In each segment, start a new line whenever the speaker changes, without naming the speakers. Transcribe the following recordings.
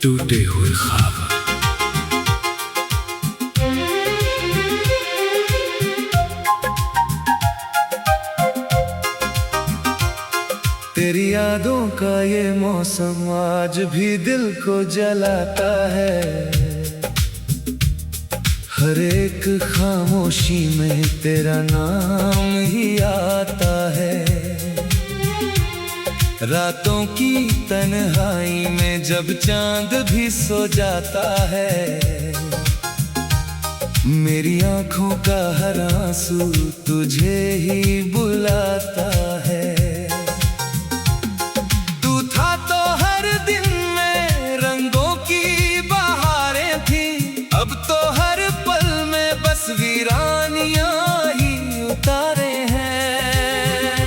टूटे हुए ख्वाब।
तेरी यादों का ये मौसम आज भी दिल को जलाता है। हर एक खामोशी में तेरा नाम ही आता है। रातों की तन्हाई में जब चांद भी सो जाता है, मेरी आंखों का हर आंसू तुझे ही बुलाता है। तू था तो हर दिन में रंगों की बहारें थी, अब तो हर पल में बस वीरानियां ही उतारे हैं।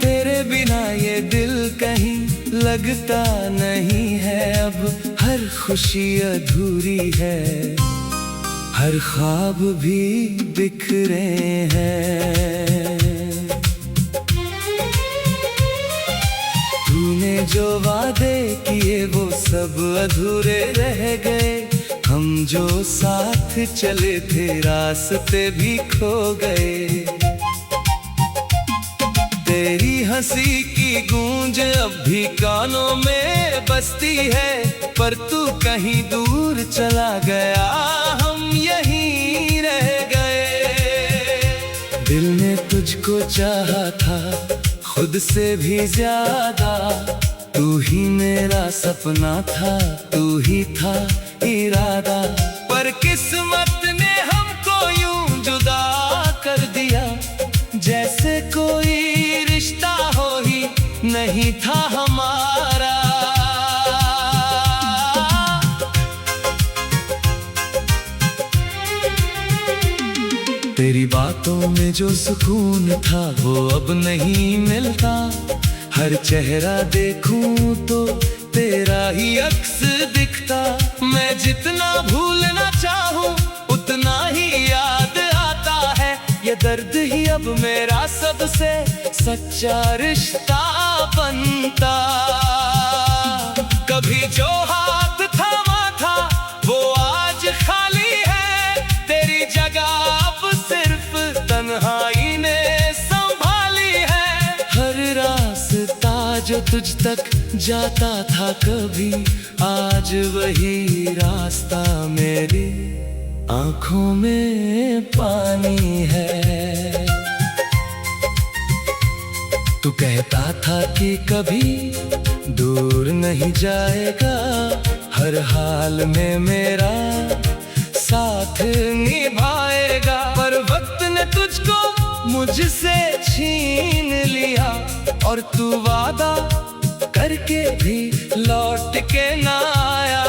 तेरे बिना ये दिल कहीं लगता नहीं है, अब हर खुशी अधूरी है, हर ख्वाब भी बिखरे हैं। तूने जो वादे किए वो सब अधूरे रह गए, हम जो साथ चले थे रास्ते भी खो गए। तेरी हंसी की गूंज अब भी कानों में बसती है, पर तू कहीं दूर चला गया, हम यहीं रह गए। दिल ने तुझको चाहा था खुद से भी ज्यादा, तू ही मेरा सपना था, तू ही था इरादा। पर किस्मत ने हमको यूं जुदा कर दिया, जैसे कोई रिश्ता हो ही नहीं था हमारा। तेरी बातों में जो सुकून था वो अब नहीं मिलता, हर चेहरा देखूं तो तेरा ही अक्स दिखता। मैं जितना भूलना चाहूं उतना ही याद आता है, ये दर्द ही अब मेरा सबसे सच्चा रिश्ता बनता। कभी जो हाथ थामा था वो आज खाली है, तेरी जगह अब सिर्फ तन्हाई ने संभाली है। हर रास्ता जो तुझ तक जाता था कभी, आज वही रास्ता मेरी आंखों में पानी है। तू कहता था कि कभी दूर नहीं जाएगा, हर हाल में मेरा साथ निभाएगा। पर वक्त ने तुझको मुझसे छीन लिया, और तू वादा करके भी लौट के ना आया।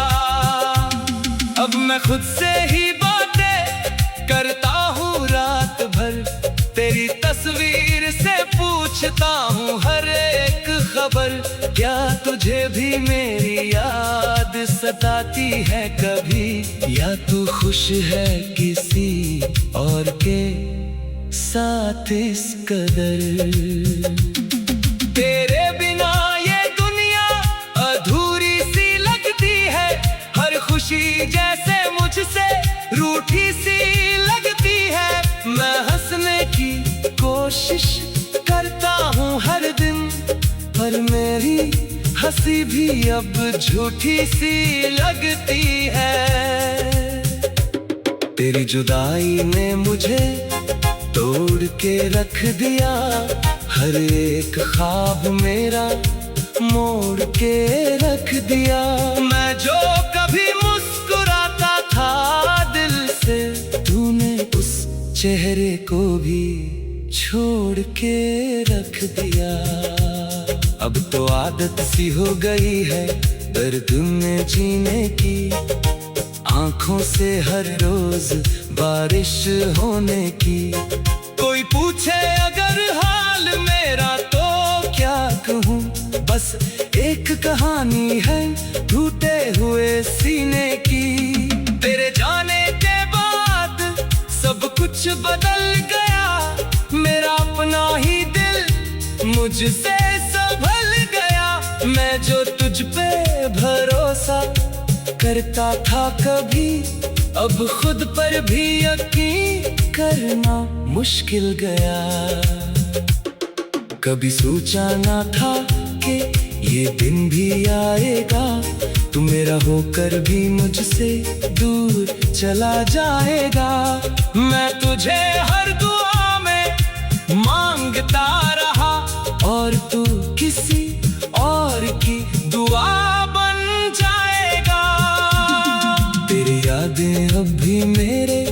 अब मैं खुद से ही बातें करता हूँ रात भर, तेरी तस्वीर से पूछता हूँ हर एक खबर। क्या तुझे भी मेरी याद सताती है कभी, या तू खुश है किसी और के साथ इस कदर। तेरे बिना ये दुनिया अधूरी सी लगती है, हर खुशी जैसे मुझसे रूठी सी लगती है। मैं हंसने की कोशिश करता हूँ हर दिन, पर मेरी हंसी भी अब झूठी सी लगती है। तेरी जुदाई ने मुझे तोड़ के रख दिया, हर एक ख्वाब मेरा मोड़ के रख दिया। मैं जो कभी मुस्कुराता था दिल से, तूने उस चेहरे को भी छोड़ के रख दिया। अब तो आदत सी हो गई है दर्द में जीने की, आंखों से हर रोज बारिश होने की। कोई पूछे अगर हाल मेरा तो क्या कहूँ, बस एक कहानी है टूटे हुए सीने की। तेरे जाने के बाद सब कुछ बदल गया, मेरा अपना ही दिल मुझसे संभल गया। मैं जो तुझ पे भरोसा करता था कभी, अब खुद पर भी यकीन करना मुश्किल गया। कभी सोचा ना था कि ये दिन भी आएगा, तू मेरा होकर भी मुझसे दूर चला जाएगा। मैं तुझे हर दुआ में मांगता रहा, और तू किसी और की दुआ बन जाएगा। तेरी यादें अब भी मेरे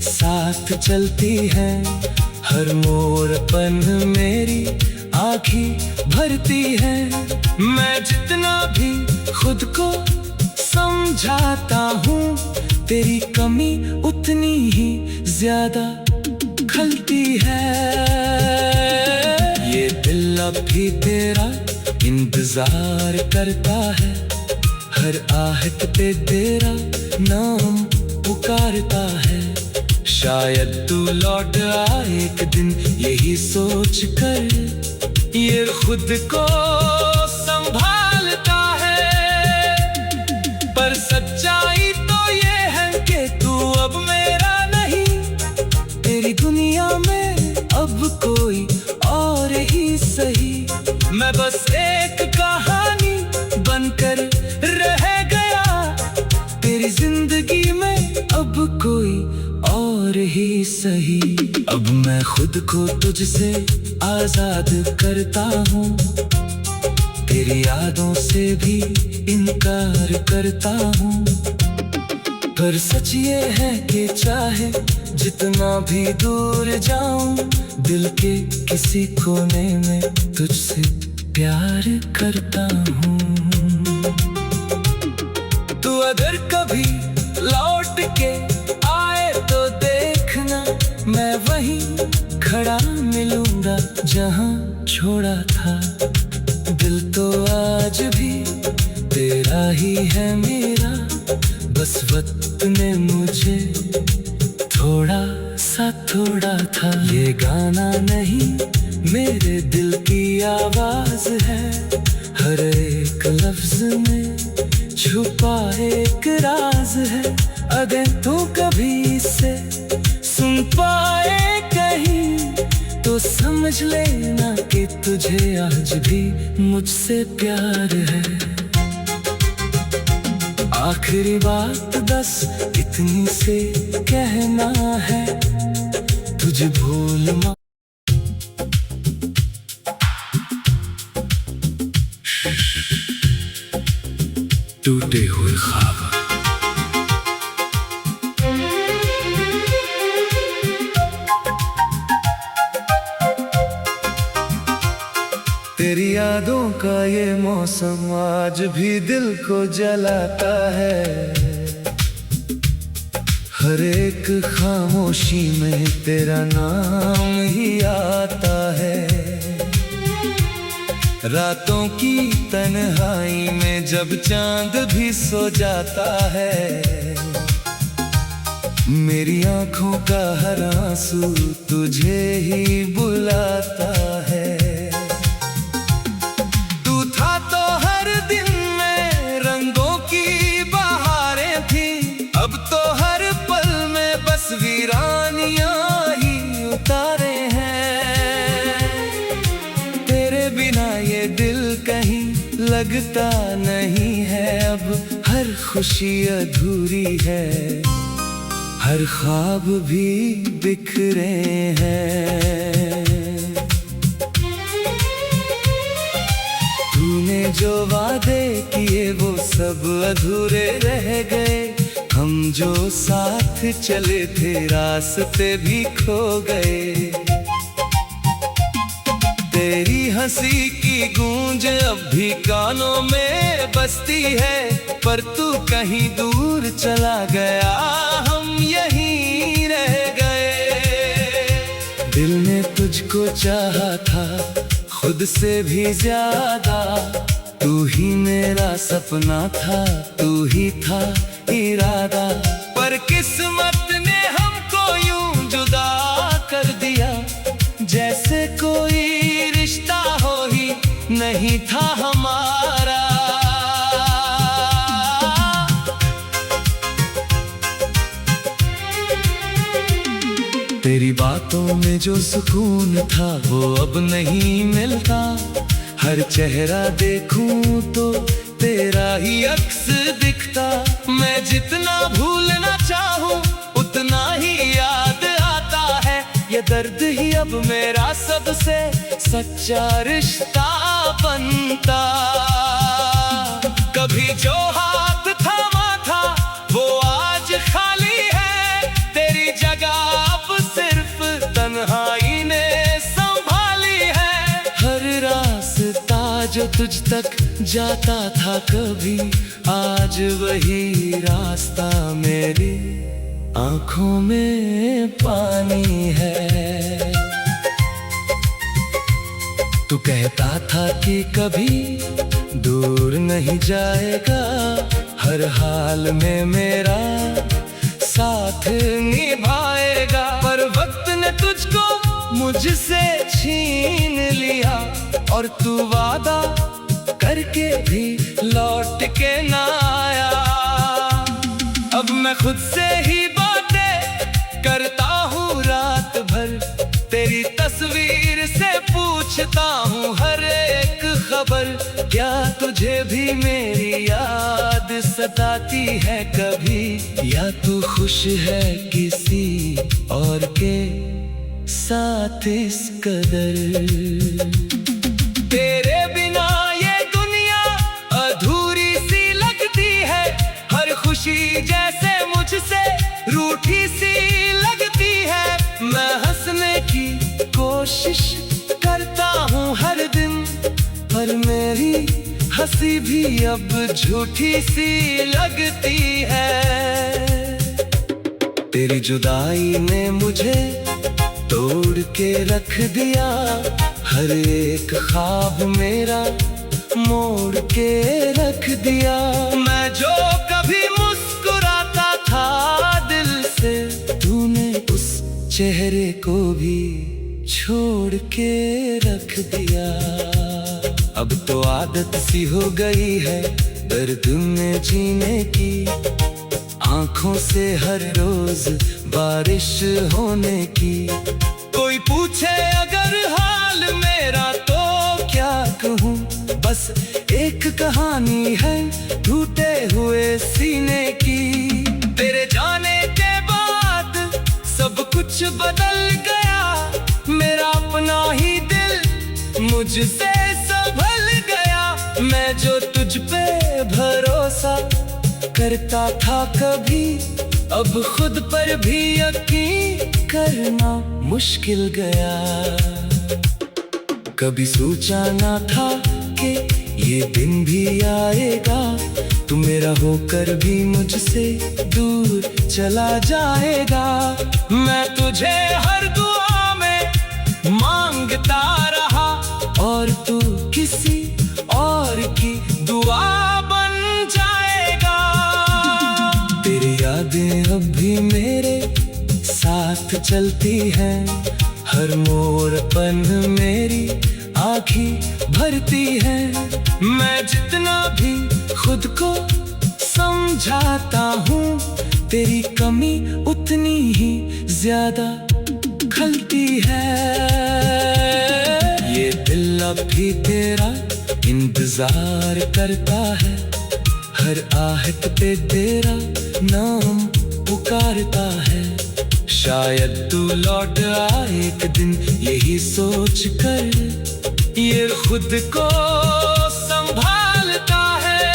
साथ चलती हैं, हर मोड़ पन मेरी आँखें भरती है। मैं जितना भी खुद को समझाता हूँ, तेरी कमी उतनी ही ज्यादा खलती है। ये दिल अब भी तेरा इंतजार करता है, हर आहट पे तेरा नाम पुकारता है। शायद तू लौट आए एक दिन, यही सोच कर ये खुद को संभालता है। पर सच्चाई तो ये है कि तू अब मेरा नहीं, तेरी दुनिया में अब कोई और ही सही। मैं बस एक कहानी बनकर रह गया, तेरी जिंदगी में अब कोई और ही सही। अब मैं खुद को तुझसे आजाद करता हूँ, तेरी यादों से भी इनकार करता हूँ। पर सच ये है कि चाहे जितना भी दूर जाऊं, दिल के किसी कोने में तुझसे प्यार करता हूँ। तू अगर कभी लौट के आए तो देखना, मैं वहीं खड़ा मिलूंगा जहाँ छोड़ा था। दिल तो आज भी तेरा ही है मेरा, बस वक्त ने मुझे थोड़ा सा थोड़ा था। ये गाना नहीं मेरे दिल की आवाज है, हर एक लफ्ज में छुपा एक राज है। अगर तू कभी इसे सुन पाए कहीं, तो समझ लेना कि तुझे आज भी मुझसे प्यार है। आखिरी बात बस इतनी से कहना है, तुझे भूल मत।
टूटे हुए ख्वाब।
तेरी यादों का ये मौसम आज भी दिल को जलाता है, हर एक खामोशी में तेरा नाम ही आता है। रातों की तन्हाई में जब चांद भी सो जाता है, मेरी आंखों का हर आंसू तुझे ही बुलाता है। वीरानियां ही उतारे हैं, तेरे बिना ये दिल कहीं लगता नहीं है। अब हर खुशी अधूरी है, हर ख्वाब भी बिखरे हैं। तूने जो वादे किए वो सब अधूरे रह गए, हम जो साथ चले थे रास्ते भी खो गए। तेरी हंसी की गूंज अब भी कानों में बसती है, पर तू कहीं दूर चला गया, हम यहीं रह गए। दिल ने तुझको चाहा था खुद से भी ज्यादा, तू ही मेरा सपना था, तू ही था इरादा। पर किस्मत ने हमको यूं जुदा कर दिया, जैसे कोई रिश्ता हो ही नहीं था हमारा। बातों में जो सुकून था वो अब नहीं मिलता। हर चेहरा देखूं तो तेरा ही अक्स दिखता। मैं जितना भूलना चाहूं उतना ही याद आता है। ये दर्द ही अब मेरा सबसे सच्चा रिश्ता बनता। कभी जो हाथ थामा था वो आज खाली है। तेरी जगह अब सिर्फ तन्हाई ने संभाली है। हर रास्ता जो तुझ तक जाता था कभी, आज वही रास्ता मेरी आंखों में पानी है। तू कहता था कि कभी दूर नहीं जाएगा, हर हाल में मेरा साथ निभाएगा। पर वक्त ने तुझको मुझसे छीन लिया और तू वादा करके भी लौट के ना आया। अब मैं खुद से ही बातें करता हूँ रात भर, तेरी तस्वीर से पूछता हूँ हर एक खबर। क्या तुझे भी मेरी याद सताती है कभी, या तू खुश है किसी और के साथ इस कदर। तेरे बिना ये दुनिया अधूरी सी लगती है। हर खुशी जैसे मुझसे रूठी सी लगती है। मैं हंसने की कोशिश करता हूँ हर दिन, पर मेरी हंसी भी अब झूठी सी लगती है। तेरी जुदाई ने मुझे तोड़ के रख दिया, हर एक ख्वाब मेरा मोड़ के रख दिया। मैं जो कभी मुस्कुराता था दिल से, तूने उस चेहरे को भी छोड़ के रख दिया। अब तो आदत सी हो गई है दर्द में जीने की, आंखों से हर रोज बारिश होने की। कोई पूछे अगर हाल मेरा तो क्या कहूँ, बस एक कहानी है टूटे हुए सीने की। तेरे जाने के बाद सब कुछ बदल गया, मेरा अपना ही दिल मुझसे संभल गया। मैं जो तुझ पे भरोसा करता था कभी, अब खुद पर भी यकीन करना मुश्किल गया। कभी सोचा ना था कि ये दिन भी आएगा, तू मेरा होकर भी मुझसे दूर चला जाएगा। मैं तुझे हर दुआ में मांगता रहा और तू किसी और की दुआ बन जाएगा। तेरी यादें अब भी मेरे साथ चलती हैं, हर मोड़ पन मेरी आँखें भरती है। मैं जितना भी खुद को समझाता हूँ, तेरी कमी उतनी ही ज्यादा खलती है। ये दिल अब भी तेरा इंतजार करता है, हर आहट पे तेरा नाम पुकारता है। शायद तू लौट आए एक दिन, यही सोच कर ये खुद को संभालता है।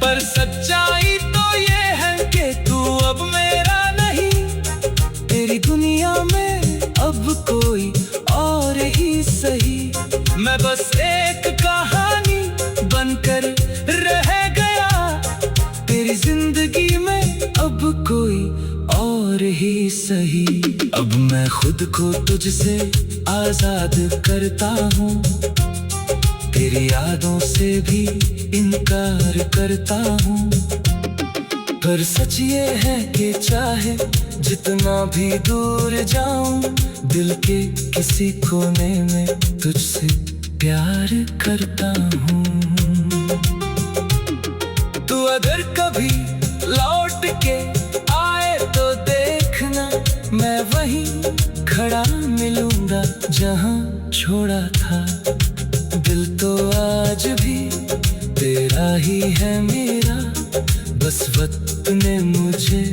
पर सच्चाई तो ये है कि तू अब मेरा नहीं, तेरी दुनिया में अब कोई और ही सही। मैं बस एक कहानी बनकर रह गया, तेरी जिंदगी में अब कोई और ही सही। अब मैं खुद को तुझसे आजाद करता हूँ, तेरी यादों से भी इनकार करता हूँ। पर सच ये है कि चाहे जितना भी दूर जाऊं, दिल के किसी कोने में तुझसे प्यार करता हूँ। तू अगर कभी लौट के आए तो देखना, मैं वही वहीं खड़ा मिलूंगा जहां छोड़ा था। दिल तो आज भी तेरा ही है मेरा, बस वक्त ने मुझे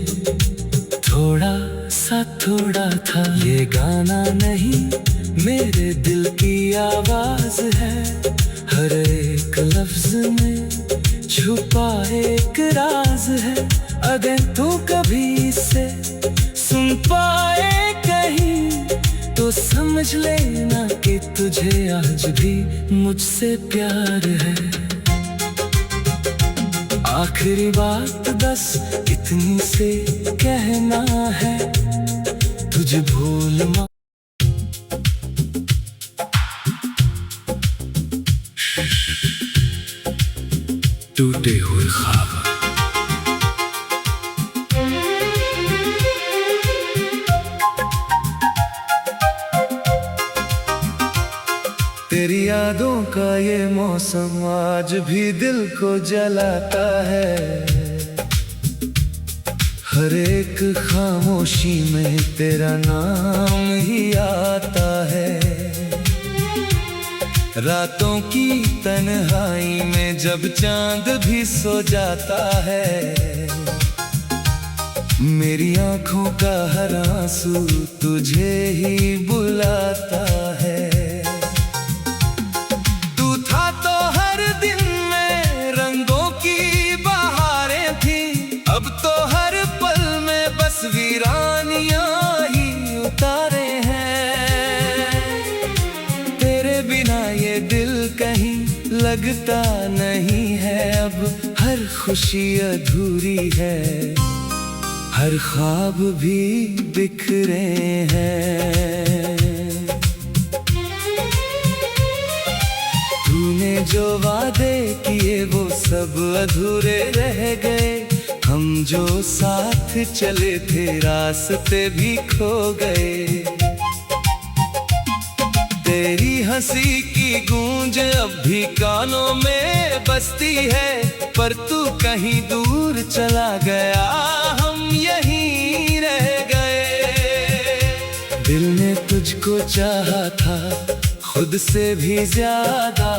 थोड़ा सा थोड़ा था। ये गाना नहीं मेरे दिल की आवाज है, हर एक लफ्ज में छुपा एक राज है। अगर तू कभी इसे सुन पाए कहीं तो समझ लेना कि तुझे आज भी मुझसे प्यार है। आखिरी बात बस इतनी से कहना है, तुझे भूल मत।
टूटे हुए ख्वाब।
तेरी यादों का ये मौसम आज भी दिल को जलाता है। हर एक खामोशी में तेरा नाम ही आता है। रातों की तन्हाई में जब चांद भी सो जाता है, मेरी आंखों का हर आंसू तुझे ही बुलाता है। वीरानियां ही उतारे हैं, तेरे बिना ये दिल कहीं लगता नहीं है। अब हर खुशी अधूरी है, हर ख्वाब भी बिखरे हैं। तूने जो वादे किए वो सब अधूरे रह गए। हम जो साथ चले थे रास्ते भी खो गए। तेरी हंसी की गूंज अब भी कानों में बजती है, पर तू कहीं दूर चला गया, हम यहीं रह गए। दिल ने तुझको चाहा था खुद से भी ज्यादा,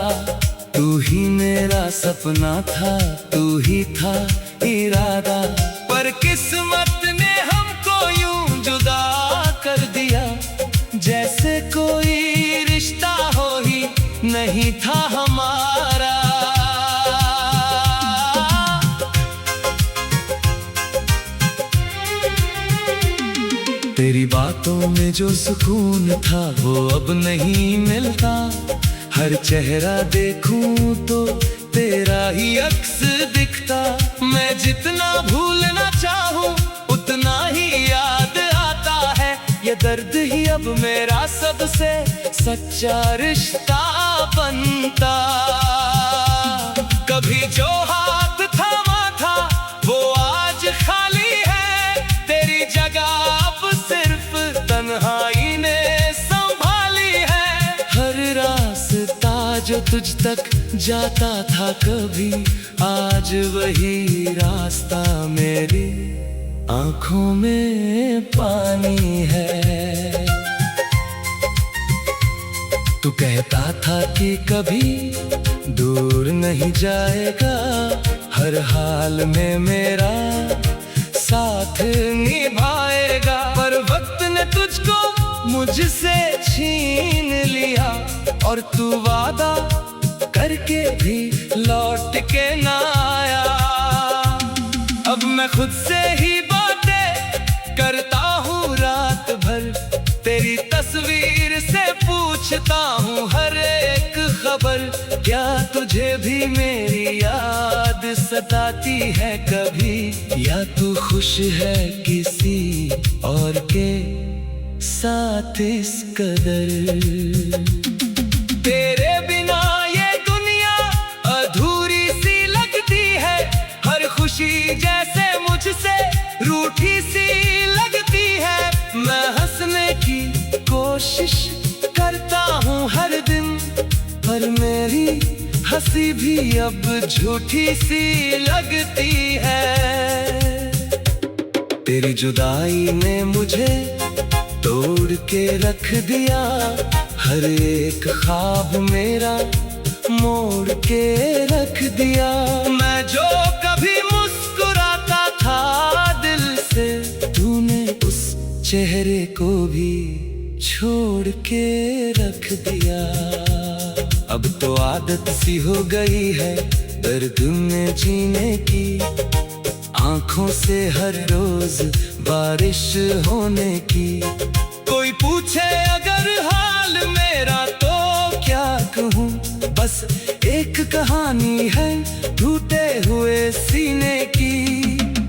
तू ही मेरा सपना था, तू ही था इरादा। पर किस्मत ने हमको यूं जुदा कर दिया, जैसे कोई रिश्ता हो ही नहीं था हमारा। तेरी बातों में जो सुकून था वो अब नहीं मिलता। हर चेहरा देखूं तो तेरा ही अक्स दिखता। मैं जितना भूलना चाहूं उतना ही याद आता है। ये दर्द ही अब मेरा सबसे सच्चा रिश्ता बनता। कभी जो हाथ थामा था वो आज खाली है, तेरी जगह अब सिर्फ तन्हाई ने संभाली है। हर रास्ता जो तुझ तक जाता था कभी, आज वही रास्ता मेरी आंखों में पानी है। तू कहता था कि कभी दूर नहीं जाएगा, हर हाल में मेरा साथ निभाएगा। पर वक्त ने तुझको मुझसे छीन लिया, और तू वादा करके भी लौट के ना आया। अब मैं खुद से ही बातें करता हूँ रात भर, तेरी तस्वीर से पूछता हूँ हर एक खबर। क्या तुझे भी मेरी याद सताती है कभी, या तू खुश है किसी और के साथ इस कदर। तेरे बिना ये दुनिया अधूरी सी लगती है, हर खुशी जैसे मुझसे रूठी सी लगती है। मैं हंसने की कोशिश करता हूँ हर दिन, पर मेरी हंसी भी अब झूठी सी लगती है। तेरी जुदाई ने मुझे तोड़ के रख दिया हर एक ख्वाब मेरा, मोड़ के रख दिया। मैं जो कभी मुस्कुराता था दिल से, तूने उस चेहरे को भी छोड़ के रख दिया। अब तो आदत सी हो गई है दर्द में जीने की, आंखों से हर रोज बारिश होने की। कोई पूछे अगर हाल मेरा तो क्या कहूँ, बस एक कहानी है टूटे हुए सीने की।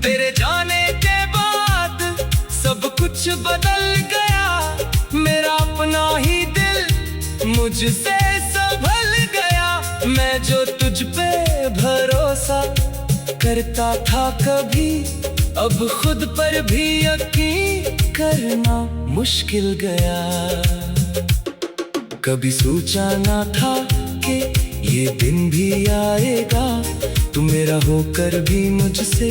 तेरे जाने के बाद सब कुछ बदल गया, मेरा अपना ही दिल मुझसे संभल गया। मैं जो तुझ पे भरोसा करता था कभी, अब खुद पर भी यकीन करना मुश्किल गया। कभी सोचा ना था कि ये दिन भी आएगा, तू मेरा होकर भी मुझसे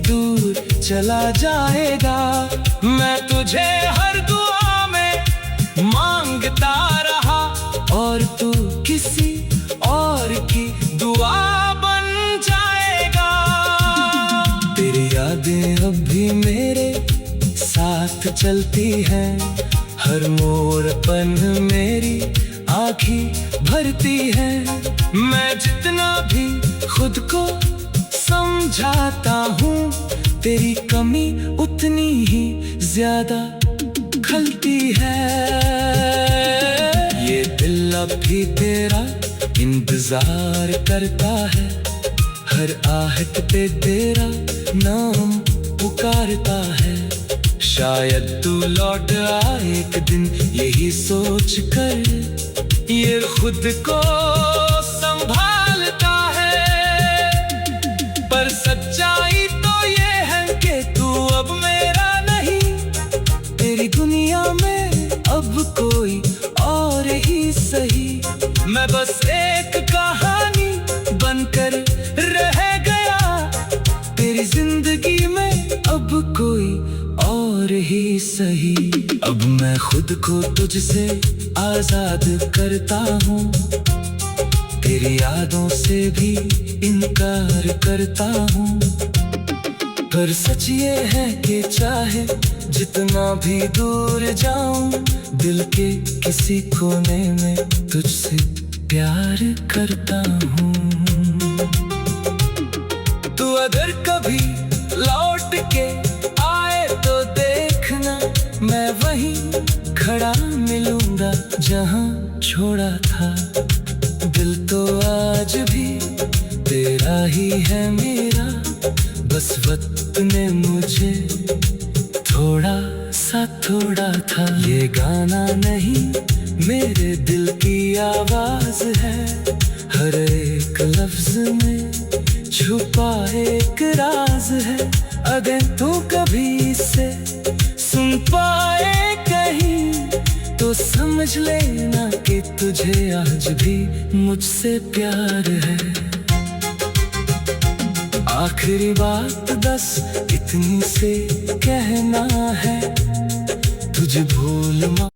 दूर चला जाएगा। मैं तुझे हर दुआ में मांगता रहा, और तू किसी और की दुआ बन जाएगा। तेरी यादें अब भी मेरे साथ चलती हैं, हर मोड़ पन मेरी आँखें भरती है। मैं जितना भी खुद को समझाता हूँ, तेरी कमी उतनी ही ज्यादा खलती है। ये दिल अब भी तेरा इंतजार करता है, हर आहट पे तेरा नाम पुकारता है। शायद तू लौट आए एक दिन, यही सोच कर ये खुद को संभालता है। पर सच्चाई तो ये है कि तू अब मेरा नहीं, तेरी दुनिया में अब कोई और ही सही। मैं बस एक कहानी बनकर रह गया, तेरी जिंदगी में अब कोई और ही सही। अब मैं खुद को तुझसे आजाद करता हूँ, तेरी यादों से भी इनकार करता हूँ। पर सच ये है कि चाहे जितना भी दूर जाऊं, दिल के किसी कोने में तुझसे प्यार करता हूँ। तू अगर कभी लौट के आए तो देखना, मैं वहीं खड़ा मिलूंगा जहाँ छोड़ा था। दिल तो आज भी तेरा ही है मेरा, बस वक्त ने मुझे थोड़ा सा थोड़ा था। ये गाना नहीं मेरे दिल की आवाज है, हर एक लफ्ज में छुपा एक राज है। अगर तू कभी इसे सुन पाए कहीं, तो समझ लेना कि तुझे आज भी मुझसे प्यार है। आखिरी बात बस इतनी से कहना है, तुझे भूल मा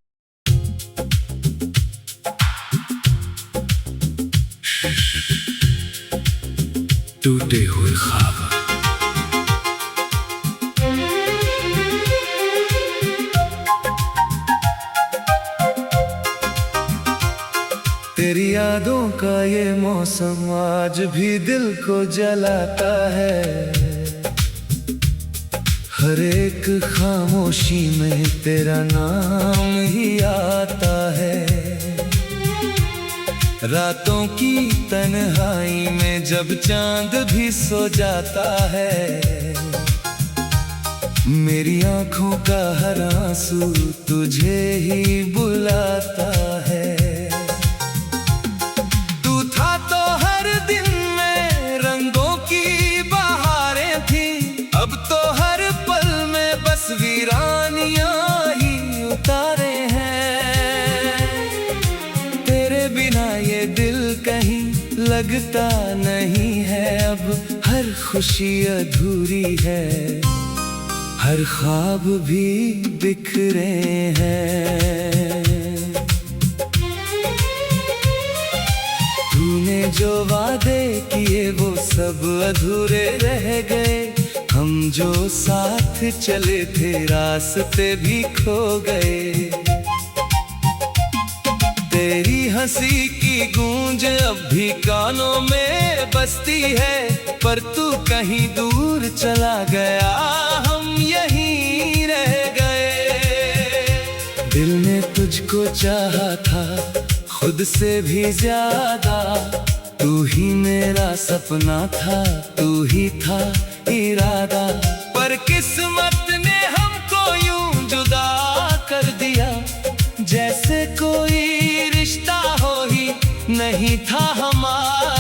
टूटे हुए ख्वाब।
तेरी यादों का ये मौसम आज भी दिल को जलाता है, हर एक खामोशी में तेरा नाम ही आता है। रातों की तन्हाई में जब चांद भी सो जाता है, मेरी आंखों का हर आंसू तुझे ही बुलाता है। तू था तो हर दिन में रंगों की बहारें थी, अब तो हर पल में बस वीरानियां ही उतारे हैं। तेरे बिना ये दिल कहीं लगता नहीं है, अब हर खुशी अधूरी है, हर ख्वाब भी बिखरे हैं। तूने जो वादे किए वो सब अधूरे रह गए। हम जो साथ चले थे रास्ते भी खो गए। तेरी हंसी की गूंज अब भी कानों में बसती है, पर तू कहीं दूर चला गया, हम यहीं रह गए। दिल ने तुझको चाहा था खुद से भी ज्यादा, तू ही मेरा सपना था, तू ही था इरादा। पर किस्मत ने हमको यूं जुदा कर दिया, जैसे कोई रिश्ता हो ही नहीं था हमारा।